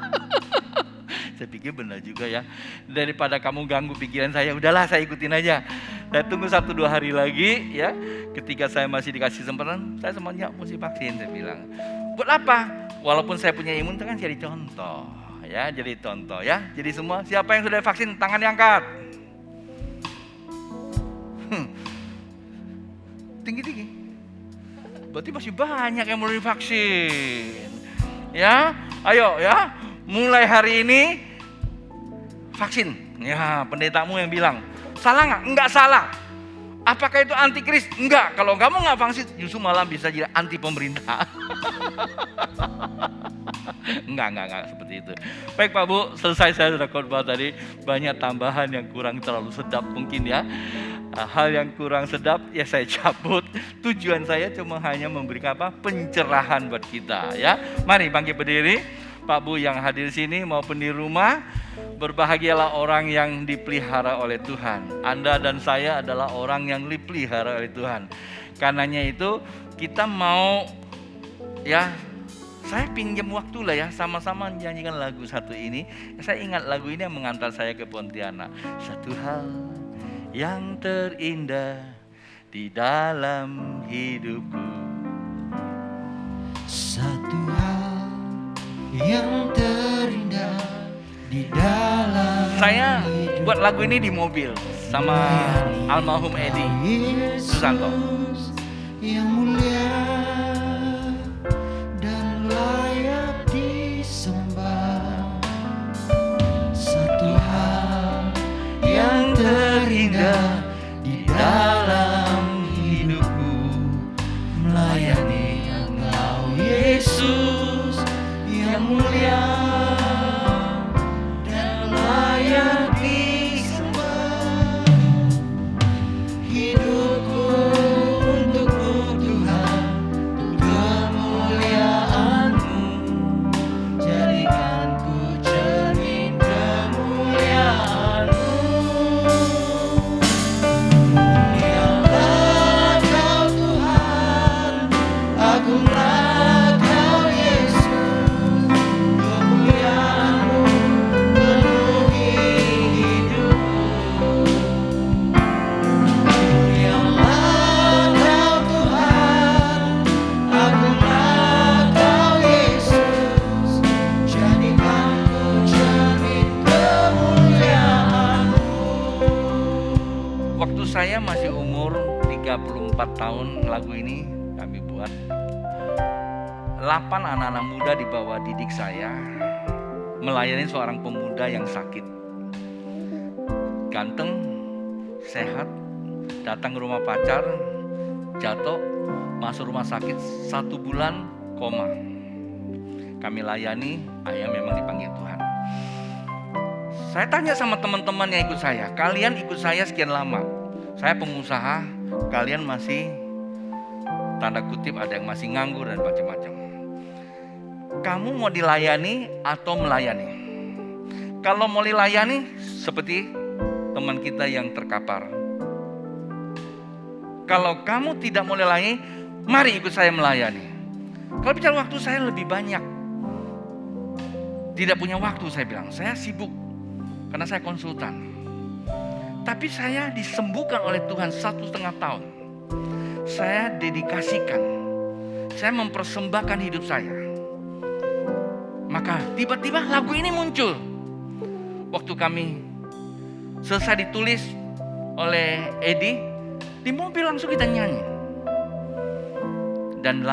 Saya pikir benar juga ya. Daripada kamu ganggu pikiran saya, udahlah saya ikutin aja. Saya tunggu 1-2 hari lagi ya. Ketika saya masih dikasih kesempatan, saya semuanya mesti vaksin, saya bilang. Buat apa? Walaupun saya punya imun kan jadi contoh ya, jadi contoh ya. Jadi semua siapa yang sudah vaksin tangan diangkat. Tinggi-tinggi. Berarti masih banyak yang belum divaksin. Ya, ayo ya. Mulai hari ini vaksin. Ya, pendetamu yang bilang, salah nggak? Enggak salah. Apakah itu antikris? Enggak. Kalau kamu nggak vaksin, justru malah bisa jadi anti pemerintah. Enggak seperti itu. Baik Pak Bu, selesai saya sudah khotbah tadi. Banyak tambahan yang kurang terlalu sedap mungkin ya. Hal yang kurang sedap ya saya cabut. Tujuan saya cuma hanya memberikan pencerahan buat kita ya. Mari bangkit berdiri. Pak Bu yang hadir sini maupun di rumah, berbahagialah orang yang dipelihara oleh Tuhan. Anda dan saya adalah orang yang dipelihara oleh Tuhan. Karenanya itu kita mau ya, saya pinjam waktu lah ya, sama-sama menyanyikan lagu satu ini. Saya ingat lagu ini yang mengantar saya ke Pontianak. Satu hal yang terindah di dalam hidupku, satu hal yang terindah di dalam saya buat lagu ini di mobil sama almarhum Edi Susanto. Yang mulia dan layak disembah, satu hal yang terindah di dalam hidupku, melayani Engkau Yesus yang mulia dan layak disembah. Hidupku untukmu Tuhan, untuk kemuliaan-Mu, jadikan ku cermin kemuliaan-Mu. Mulialah Kau Tuhan, agunglah Kau Yesus, kemuliaan-Mu penuhi hidupku. Mulialah Kau Tuhan, agunglah Kau Yesus, jadikan ku cermin kemuliaan-Mu. Waktu saya masih umur 34 tahun, lagu ini kami buat. 8 anak-anak muda di bawah didik saya melayani seorang pemuda yang sakit. Ganteng, sehat, datang ke rumah pacar, jatuh, masuk rumah sakit 1 bulan koma. Kami layani, ayah memang dipanggil Tuhan. Saya tanya sama teman-teman yang ikut saya, kalian ikut saya sekian lama. Saya pengusaha, kalian masih tanda kutip ada yang masih nganggur dan macam-macam. Kamu mau dilayani atau melayani? Kalau mau dilayani seperti teman kita yang terkapar. Kalau kamu tidak mau dilayani, mari ikut saya melayani. Kalau bicara waktu saya lebih banyak. Tidak punya waktu saya bilang, saya sibuk karena saya konsultan. Tapi saya disembuhkan oleh Tuhan 1,5 tahun. Saya dedikasikan, saya mempersembahkan hidup saya. Maka tiba-tiba lagu ini muncul. Waktu kami selesai ditulis oleh Edi, di mobil langsung kita nyanyi. Dan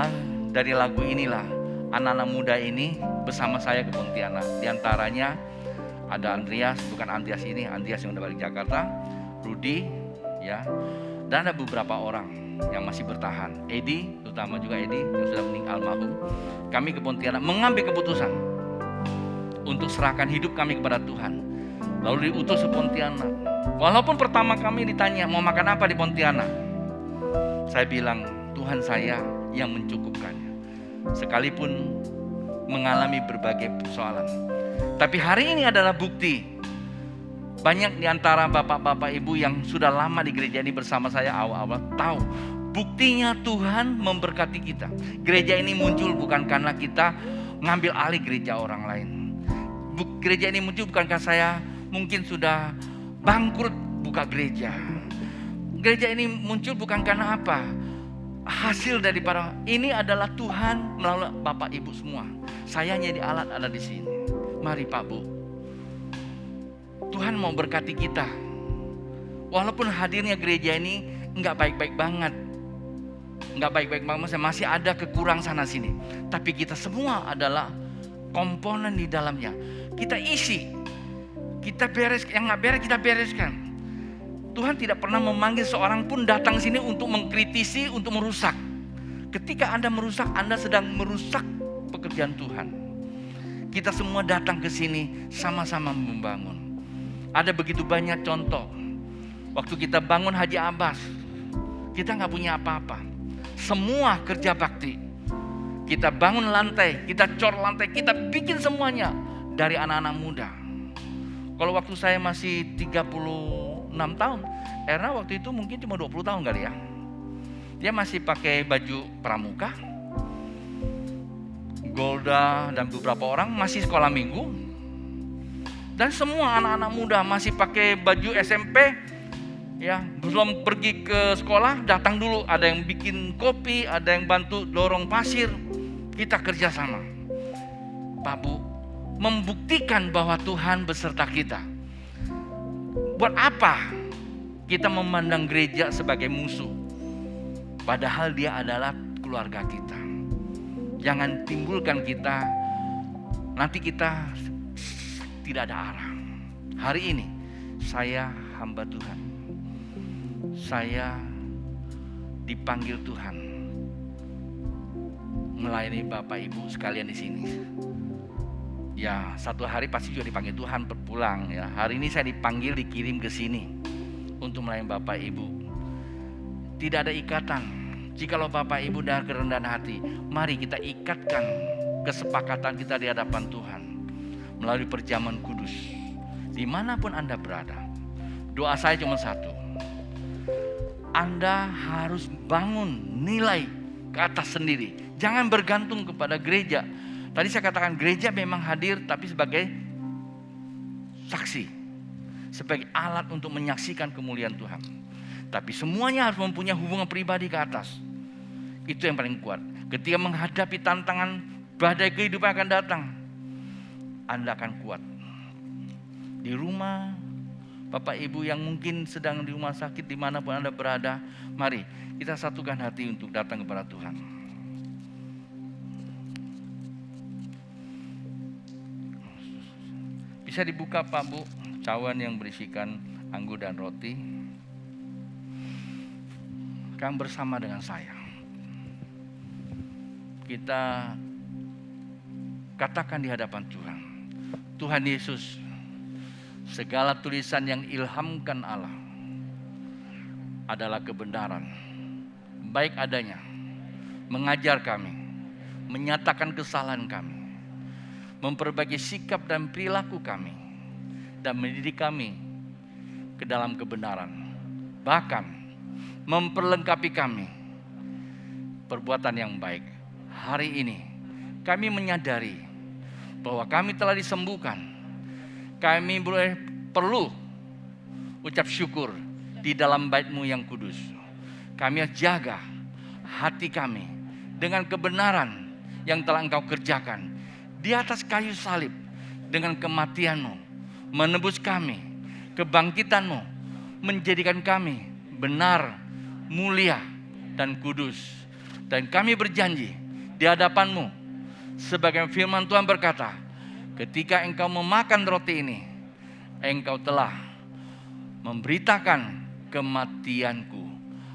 dari lagu inilah anak-anak muda ini bersama saya ke Pontianak. Di antaranya Ada Andreas, bukan Andreas ini, Andreas yang udah balik Jakarta, Rudi, ya, dan ada beberapa orang yang masih bertahan. Edi, terutama juga Edi yang sudah meninggal almarhum. Kami ke Pontianak mengambil keputusan untuk serahkan hidup kami kepada Tuhan. Lalu diutus ke Pontianak. Walaupun pertama kami ditanya mau makan apa di Pontianak, saya bilang Tuhan saya yang mencukupkannya. Sekalipun mengalami berbagai persoalan. Tapi hari ini adalah bukti. Banyak di antara bapak-bapak ibu yang sudah lama di gereja ini bersama saya awal-awal tahu buktinya Tuhan memberkati kita. Gereja ini muncul bukan karena kita ngambil alih gereja orang lain. Gereja ini muncul bukan karena saya mungkin sudah bangkrut buka gereja. Gereja ini muncul bukan karena apa? Hasil daripada ini adalah Tuhan melalui bapak ibu semua. Saya jadi alat ada di sini. Mari Pak Bu, Tuhan mau berkati kita. Walaupun hadirnya gereja ini enggak baik-baik banget, masih ada kekurang sana sini. Tapi kita semua adalah komponen di dalamnya. Kita isi, kita beres, yang nggak beres kita bereskan. Tuhan tidak pernah memanggil seorang pun datang sini untuk mengkritisi, untuk merusak. Ketika Anda merusak, Anda sedang merusak pekerjaan Tuhan. Kita semua datang ke sini sama-sama membangun. Ada begitu banyak contoh. Waktu kita bangun Haji Abbas, kita nggak punya apa-apa. Semua kerja bakti. Kita bangun lantai, kita cor lantai, kita bikin semuanya dari anak-anak muda. Kalau waktu saya masih 36 tahun, Erna waktu itu mungkin cuma 20 tahun kali ya. Dia masih pakai baju pramuka. Golda dan beberapa orang masih sekolah minggu. Dan semua anak-anak muda masih pakai baju SMP. Ya, belum pergi ke sekolah, datang dulu. Ada yang bikin kopi, ada yang bantu dorong pasir. Kita kerjasama. Pak Bu, membuktikan bahwa Tuhan beserta kita. Buat apa kita memandang gereja sebagai musuh? Padahal dia adalah keluarga kita. Jangan timbulkan kita, nanti kita tidak ada arah. Hari ini saya hamba Tuhan. Saya dipanggil Tuhan melayani Bapak Ibu sekalian di sini. Ya, satu hari pasti juga dipanggil Tuhan berpulang ya. Hari ini saya dipanggil, dikirim ke sini untuk melayani Bapak Ibu. Tidak ada ikatan. Jikalau Bapak Ibu dengan kerendahan hati, mari kita ikatkan kesepakatan kita di hadapan Tuhan melalui perjamuan kudus. Dimanapun Anda berada, doa saya cuma satu. Anda harus bangun nilai ke atas sendiri. Jangan bergantung kepada gereja. Tadi saya katakan gereja memang hadir tapi sebagai saksi, sebagai alat untuk menyaksikan kemuliaan Tuhan. Tapi semuanya harus mempunyai hubungan pribadi ke atas. Itu yang paling kuat. Ketika menghadapi tantangan badai kehidupan akan datang, Anda akan kuat. Di rumah, Bapak Ibu yang mungkin sedang di rumah sakit dimanapun Anda berada, mari kita satukan hati untuk datang kepada Tuhan. Bisa dibuka Pak Bu, cawan yang berisikan anggur dan roti. Kang bersama dengan saya. Kita katakan di hadapan Tuhan. Tuhan Yesus, segala tulisan yang ilhamkan Allah adalah kebenaran. Baik adanya, mengajar kami, menyatakan kesalahan kami, memperbaiki sikap dan perilaku kami, dan mendidik kami ke dalam kebenaran. Bahkan memperlengkapi kami perbuatan yang baik. Hari ini kami menyadari bahwa kami telah disembuhkan. Kami perlu ucap syukur di dalam bait-Mu yang kudus. Kami harus jaga hati kami dengan kebenaran yang telah Engkau kerjakan di atas kayu salib. Dengan kematian-Mu menebus kami, kebangkitan-Mu menjadikan kami benar, mulia dan kudus. Dan kami berjanji di hadapan-Mu, sebagai firman Tuhan berkata, ketika engkau memakan roti ini Engkau telah memberitakan kematianku.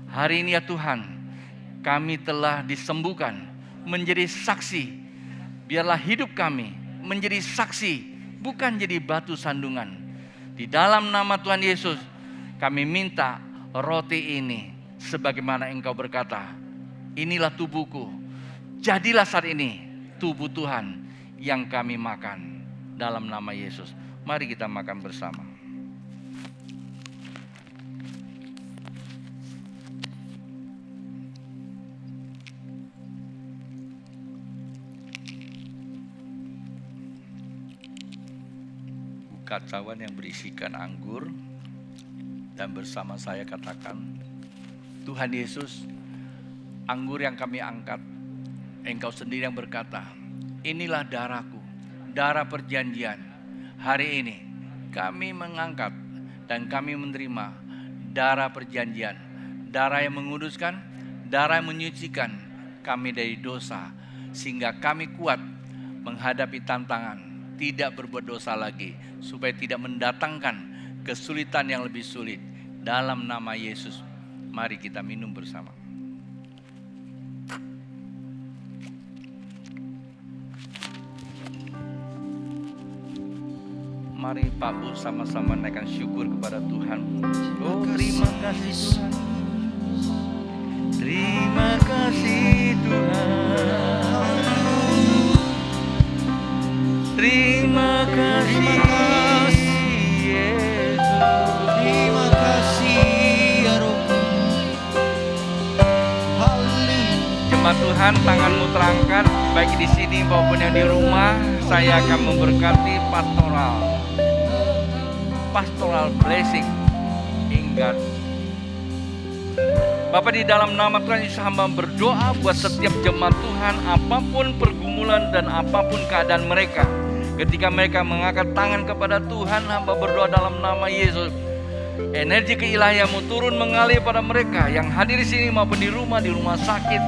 Hari ini ya Tuhan, kami telah disembuhkan menjadi saksi. Biarlah hidup kami menjadi saksi, bukan jadi batu sandungan. Di dalam nama Tuhan Yesus, kami minta roti ini sebagaimana Engkau berkata, inilah tubuhku. Jadilah saat ini tubuh Tuhan yang kami makan dalam nama Yesus. Mari kita makan bersama. Kacauan yang berisikan anggur, dan bersama saya katakan, Tuhan Yesus, anggur yang kami angkat, Engkau sendiri yang berkata, inilah darahku, darah perjanjian. Hari ini kami mengangkat dan kami menerima darah perjanjian, darah yang menguduskan, darah yang menyucikan kami dari dosa, sehingga kami kuat menghadapi tantangan, tidak berbuat dosa lagi, supaya tidak mendatangkan kesulitan yang lebih sulit. Dalam nama Yesus, mari kita minum bersama. Mari Pak Bu sama-sama naikkan syukur kepada Tuhan. Oh, terima kasih Tuhan. Terima kasih Tuhan. Terima kasih Yesus. Terima kasih ya Roh. Haleluya. Jemaat Tuhan, tanganmu terangkat, baik di sini maupun yang di rumah. Saya akan memberkati pastoral blessing hingga Bapak, di dalam nama Tuhan Yesus, hamba berdoa buat setiap jemaat Tuhan, apapun pergumulan dan apapun keadaan mereka, ketika mereka mengangkat tangan kepada Tuhan, hamba berdoa dalam nama Yesus, energi keilahian-Mu turun mengalir pada mereka yang hadir di sini maupun di rumah sakit,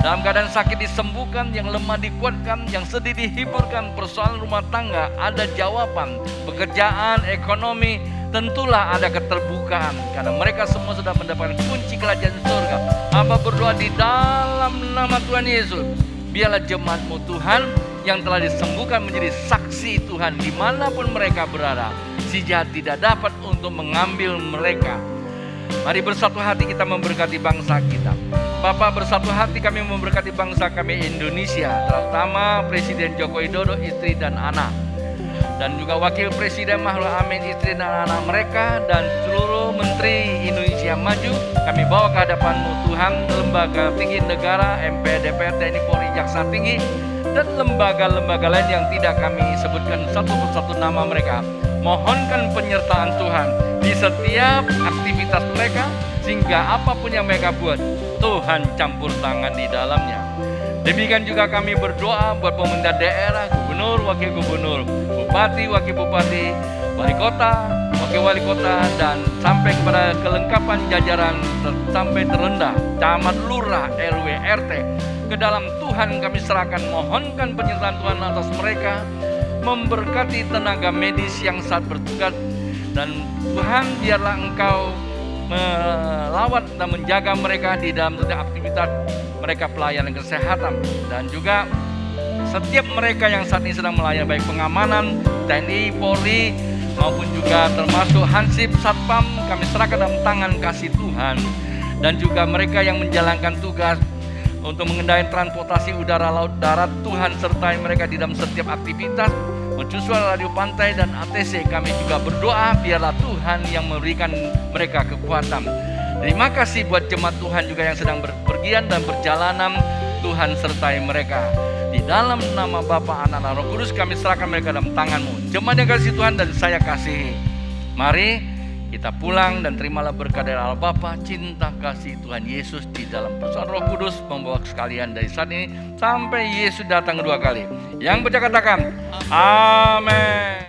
dalam keadaan sakit disembuhkan, yang lemah dikuatkan, yang sedih dihiburkan, persoalan rumah tangga ada jawaban, pekerjaan, ekonomi, tentulah ada keterbukaan, karena mereka semua sudah mendapatkan kunci kerajaan surga. Hamba berdoa di dalam nama Tuhan Yesus, biarlah jemaat-Mu Tuhan yang telah disembuhkan menjadi saksi Tuhan dimanapun mereka berada. Si jahat tidak dapat untuk mengambil mereka. Mari bersatu hati kita memberkati bangsa kita. Bapak, bersatu hati kami memberkati bangsa kami Indonesia, terutama Presiden Joko Widodo, istri dan anak, dan juga Wakil Presiden Ma'ruf Amin, istri dan anak mereka, dan seluruh Menteri Indonesia Maju. Kami bawa ke hadapan-Mu Tuhan, lembaga tinggi negara, MPR, DPR, TNI, Polri, Jaksa Tinggi, dan lembaga-lembaga lain yang tidak kami sebutkan satu persatu nama mereka. Mohonkan penyertaan Tuhan di setiap aktivitas mereka, sehingga apapun yang mereka buat, Tuhan campur tangan di dalamnya. Demikian juga kami berdoa buat pemerintah daerah, gubernur, wakil gubernur, bupati, wakil bupati, wali kota, wakil wali kota, dan sampai kepada kelengkapan jajaran sampai terendah, camat, lurah, RW, RT. Ke dalam Tuhan kami serahkan, mohonkan penyertaan Tuhan atas mereka, memberkati tenaga medis yang saat bertugas, dan Tuhan biarlah Engkau melawat dan menjaga mereka di dalam setiap aktivitas mereka pelayanan kesehatan, dan juga setiap mereka yang saat ini sedang melayani, baik pengamanan, TNI, Polri, maupun juga termasuk Hansip, Satpam, kami serahkan dalam tangan kasih Tuhan. Dan juga mereka yang menjalankan tugas untuk mengendalikan transportasi udara, laut, darat, Tuhan sertai mereka di dalam setiap aktivitas, mercusuar radio pantai dan ATC. Kami juga berdoa biarlah Tuhan yang memberikan mereka kekuatan. Terima kasih buat jemaat Tuhan juga yang sedang berpergian dan perjalanan, Tuhan sertai mereka. Di dalam nama Bapa, Anak, dan Roh Kudus kami serahkan mereka dalam tangan-Mu. Jemaat yang kasih Tuhan dan saya kasihi, mari kita pulang dan terimalah berkat dari Allah Bapa, cinta kasih Tuhan Yesus di dalam persekutuan Roh Kudus membawa sekalian dari saat ini sampai Yesus datang kedua kali. Yang percaya katakan amin.